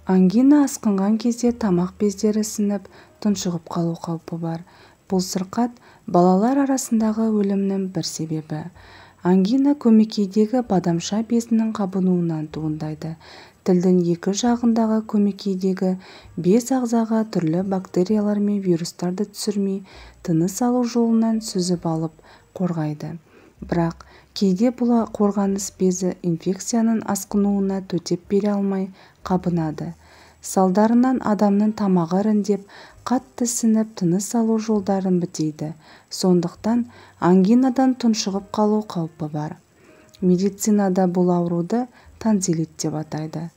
Ангина асқынған кезде тамақ бездері сынып, тұншығып қалу қаупі бар. Бұл сырқат балалар арасындағы өлімнің бір себебі. Ангина көмекейдегі бадамша безінің қабынуынан туындайды. Тілдің екі жағындағы көмекейдегі без ағзаға түрлі бактериялар мен вирустарды түсірмей, тыныс алу жолынан сүзіп алып қорғайды. Бірақ кейде бұл қорғаныс безі инфекцияның асқынуына төтеп бере алмай қабынады. Салдарынан адамның тамағы іріңдеп, қатты сініп, тыныс алу жолдарын бітейді. Сондықтан ангинадан тұншығып қалу қаупі бар. Медицинада бұл ауруды тонзиллит деп атайды.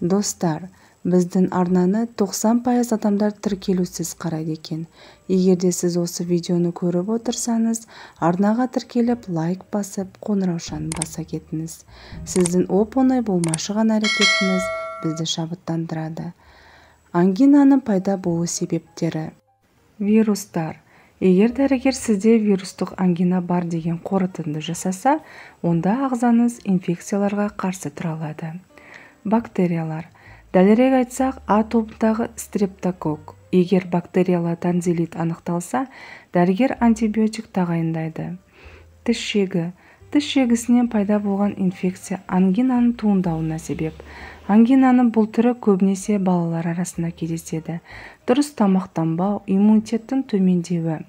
Достар, біздің арнаны 90% адамдар тіркелусіз қарайды екен. Егерде сіз осы видеоны көріп отырсаңыз, арнаға тіркеліп, лайк басып, қоңыраушаны баса кетіңіз. Сіздің оп-оңай болмашыған әрекетіңіз бізді шабыттандырады. Ангинаның пайда болу себептері. Вирустар. Егер дәрігер сізде вирустық ангина бар деген қорытынды жасаса, онда ағзаңыз инфекцияларға қарсы тұра алады. Бактериялар. Дәлірек айтсақ, А тобындағы стрептокок. Егер бактериялы тонзиллит анықталса, дәрігер антибиотик тағайындайды. Тіс шегі. Тіс шегісінен пайда болған инфекция ангинаның туындауына себеп. Ангинаның бұл түрі көбінесе балалар арасында кездеседі. Дұрыс тамақтанбау, иммунитеттің төмендеуі.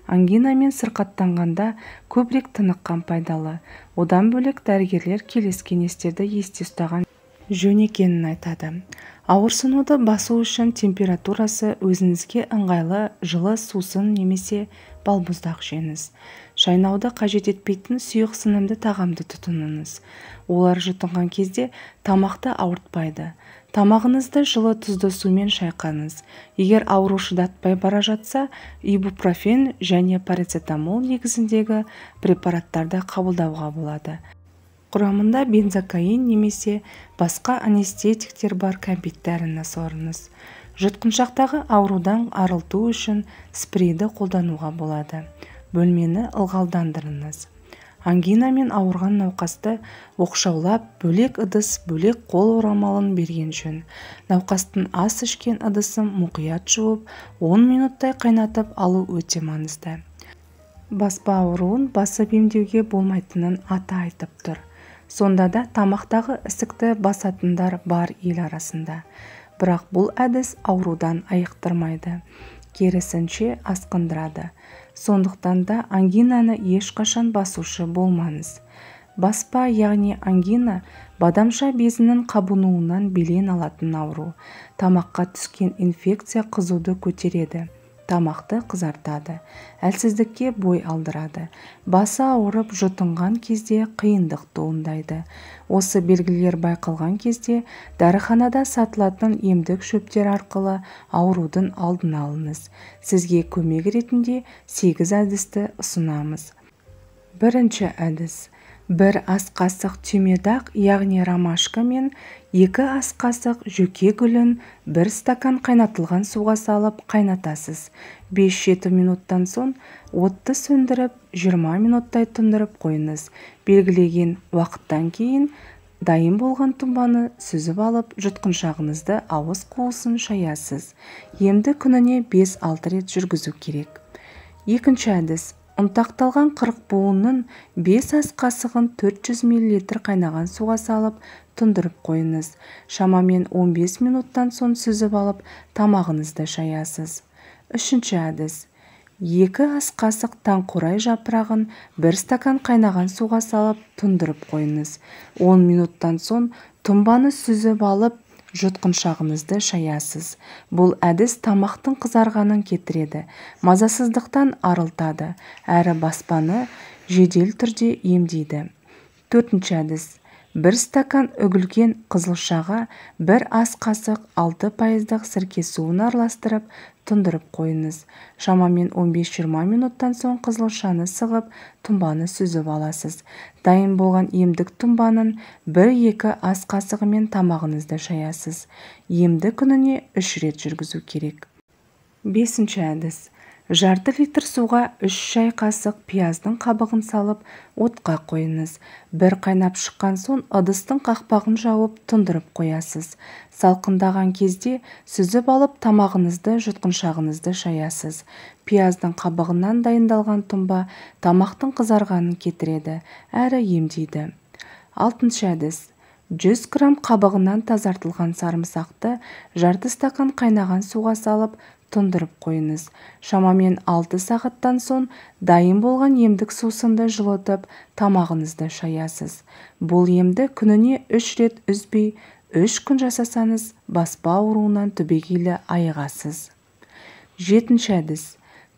Ангинамен сырқаттанғанда көбірек тыныққан пайдалы. Одан бөлек дәрігерлер келесі кеңестерді есте ұстаған жөн екенін айтады. Ауырсынуды басу үшін температурасы өзіңізге ыңғайлы жылы сусын немесе балмұздақ жеңіз. Шайнауды қажет етпейтін сұйық сынымды тағамды тұтыныңыз. Олар жұтынған кезде тамақты ауыртпайды. Тамағыңызды жылы тұзды сумен шайқаңыз. Егер ауру шыдатпай бара жатса, ибупрофен және парацетамол негізіндегі препараттарды қабылдауға болады. Құрамында бензокаин немесе басқа анестетиктер бар кәмпит дәріні сорыңыз. Жұтқыншақтағы аурудан арылту үшін спрейді қолдануға болады. Бөлмені ылғалдандырыңыз. Ангинамен ауырған науқасты оқшаулап, бөлек ыдыс, бөлек қол орамалын берген жөн. Науқастың ас ішкен ыдысын мұқият жуып, 10 минуттай қайнатып алу өте маңызды. Баспа ауруын басып емдеуге болмайтынын аты айтып тұр. Сонда да тамақтағы ісікті басатындар бар ел арасында. Бірақ бұл әдіс аурудан айықтырмайды, керісінше асқындырады. Сондықтан да ангинаны ешқашан басушы болмаңыз. Баспа, яғни ангина, бадамша безінің қабынуынан белең алатын ауру. Тамаққа түскен инфекция қызуды көтереді, тамақты қызартады, әлсіздікке бой алдырады. Басы ауырып, жұтынған кезде қиындық туындайды. Осы белгілер байқалған кезде дәріханада сатылатын емдік шөптер арқылы аурудың алдын алыңыз. Сізге көмек ретінде 8 әдісті ұсынамыз. Бірінші әдіс. 1 ас қасық түймедақ, яғни ромашка мен 2 ас қасық жөке гүлін 1 стакан қайнатылған суға салып қайнатасыз. 5-7 минуттан соң отты сөндіріп, 20 минуттай тұндырып қойыңыз. Белгілеген уақыттан кейін дайын болған тұнбаны сүзіп алып, жұтқыншағыңызды ауыз қуысын шаясыз. Емді күніне 5-6 рет жүргізу керек. Екінші әдіс. Ұнтақталған қырық буынның 5 ас қасығын 400 мл қайнаған суға салып, тұндырып қойыңыз. Шамамен 15 минуттан соң сүзіп алып, тамағыңызды шаясыз. Үшінші әдіс. 2 ас қасық таңқурай жапырағын 1 стакан қайнаған суға салып, тұндырып қойыңыз. 10 минуттан соң тұнбаны сүзіп алып, жұтқыншағыңызды шаясыз. Бұл әдіс тамақтың қызарғанын кетіреді, мазасыздықтан арылтады, әрі баспаны жедел түрде емдейді. Төртінші әдіс. 1 стакан үгілген қызылшаға 1 ас қасық 6% сірке суын араластырып, тұндырып қойыңыз. Шамамен 15-20 минуттан соң қызылшаны сығып, тұнбаны сүзіп аласыз. Дайын болған емдік тұнбаның 1-2 ас қасығымен тамағыңызды шаясыз. Емді күніне 3 рет жүргізу керек. Бесінші әдіс. Жарты литр суға 3 шай қасық пияздың қабығын салып, отқа қойыңыз. Бір қайнап шыққан соң ыдыстың қақпағын жауып тұндырып қоясыз. Салқындаған кезде сүзіп алып тамағыңызды, жұтқыншағыңызды шаясыз. Пияздың қабығынан дайындалған тұнба тамақтың қызарғанын кетіреді, әрі емдейді. 6-шы әдіс. 100 грамм қабығынан тазартылған сарымсақты жарты стакан қайнаған суға салып, тұндырып қойыңыз. Шамамен 6 сағаттан соң дайын болған емдік сусынды жылытып, тамағыңызды шаясыз. Бұл емді күніне 3 рет үзбей 3 күн жасасаңыз, баспа ауруынан түбегейлі айығасыз. 7-ші әдіс.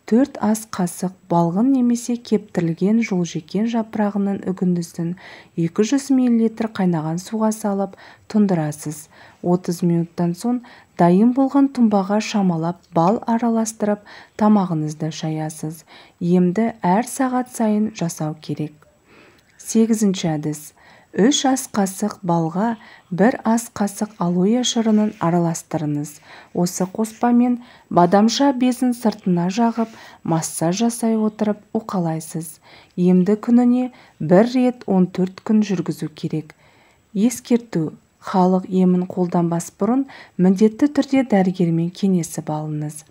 4 ас қасық балғын немесе кептірілген жолжекен жапырағының үгіндісін 200 мл қайнаған суға салып тұндырасыз. 30 минуттан соң дайын болған тұнбаға шамалап бал араластырып тамағыңызды шаясыз. Емді әр сағат сайын жасау керек. 8-ші әдіс. 3 ас қасық балға 1 ас қасық алоэ шырынын араластырыңыз. Осы қоспамен бадамша безін сыртына жағып, массаж жасай отырып уқалайсыз. Емді күніне 1 рет 14 күн жүргізу керек. Ескерту: халық емін қолданбас бұрын міндетті түрде дәрігермен кеңесіп алыңыз.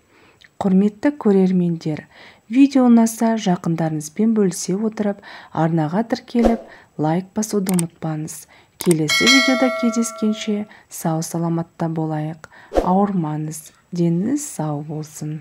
Құрметті көрермендер, видео ұнаса жақындарыңызбен бөлісе отырып, арнаға тіркеліп, лайк басуды ұмытпаңыз. Келесі видеода кездескенше сау саламатта болайық. Ауырмаңыз, деніңіз сау болсын.